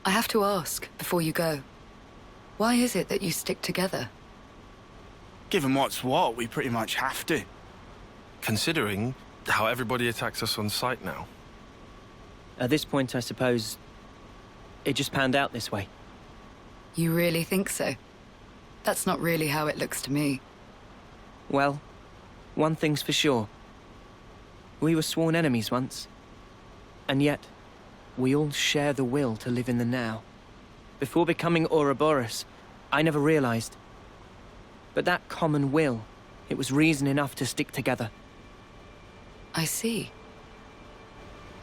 I have to ask, before you go, why is it that you stick together? Given what's what, we pretty much have to. Considering how everybody attacks us on sight now. At this point, I suppose, it just panned out this way. You really think so? That's not really how it looks to me. Well, one thing's for sure. We were sworn enemies once. And yet, we all share the will to live in the now. Before becoming Ouroboros, I never realized. But that common will, it was reason enough to stick together. I see.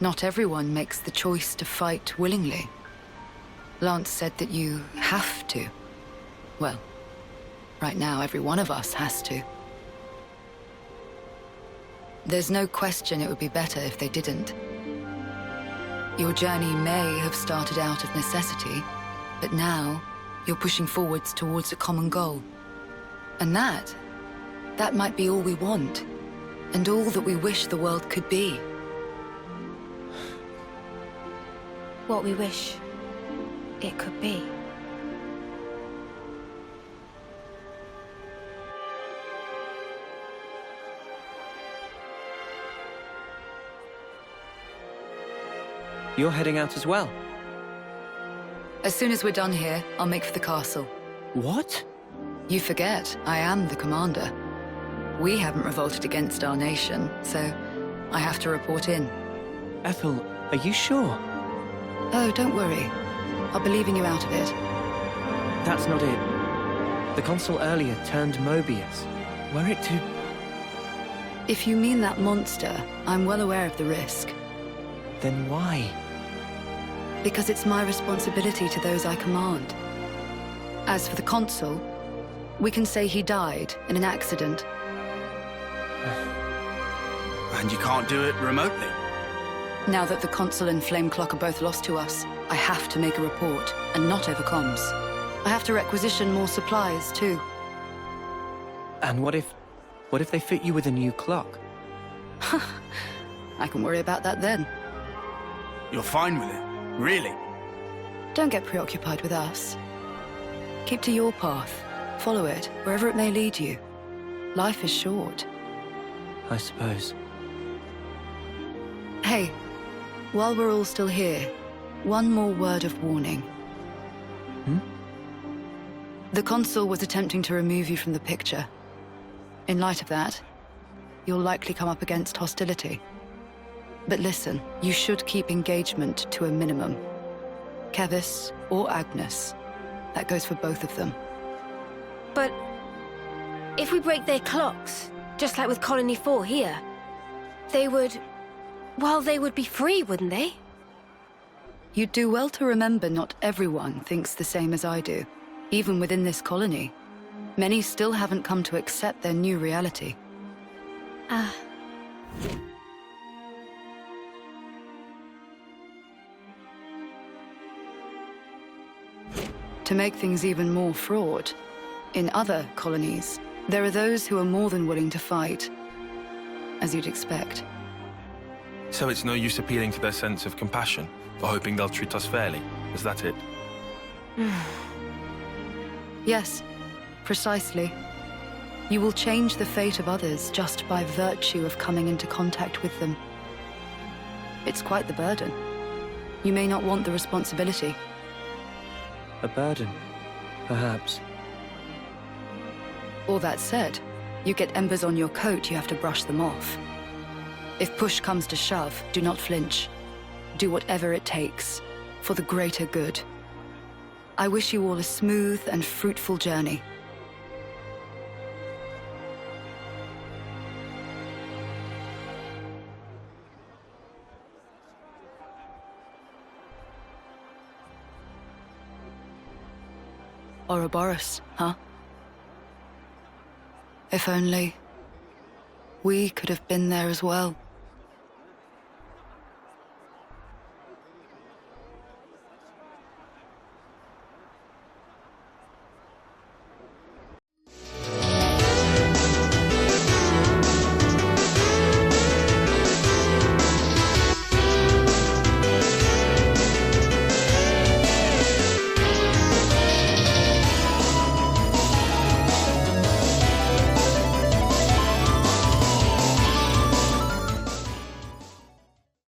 Not everyone makes the choice to fight willingly. Lance said that you have to. Well, right now every one of us has to. There's no question it would be better if they didn't. Your journey may have started out of necessity, but now you're pushing forwards towards a common goal. And that might be all we want, and all that we wish the world could be. What we wish it could be. You're heading out as well? As soon as we're done here, I'll make for the castle. What? You forget, I am the commander. We haven't revolted against our nation, so I have to report in. Ethel, are you sure? Oh, don't worry. I'll be leaving you out of it. That's not it. The consul earlier turned Mobius. Were it to... If you mean that monster, I'm well aware of the risk. Then why? Because it's my responsibility to those I command. As for the consul, we can say he died in an accident. And you can't do it remotely. Now that the consul and Flameclock are both lost to us, I have to make a report, and not over comms. I have to requisition more supplies, too. And what if they fit you with a new clock? I can worry about that then. You're fine with it? Really? Don't get preoccupied with us. Keep to your path. Follow it, wherever it may lead you. Life is short. I suppose. Hey, while we're all still here, one more word of warning. The consul was attempting to remove you from the picture. In light of that, you'll likely come up against hostility. But listen, you should keep engagement to a minimum. Kevis or Agnes. That goes for both of them. But if we break their clocks, just like with Colony 4 here, they would... well, they would be free, wouldn't they? You'd do well to remember not everyone thinks the same as I do. Even within this colony, many still haven't come to accept their new reality. To make things even more fraught, in other colonies, there are those who are more than willing to fight, as you'd expect. So it's no use appealing to their sense of compassion, or hoping they'll treat us fairly. Is that it? Yes, precisely. You will change the fate of others just by virtue of coming into contact with them. It's quite the burden. You may not want the responsibility. A burden, perhaps. All that said, you get embers on your coat, you have to brush them off. If push comes to shove, do not flinch. Do whatever it takes, for the greater good. I wish you all a smooth and fruitful journey. Ouroboros, huh? If only we could have been there as well.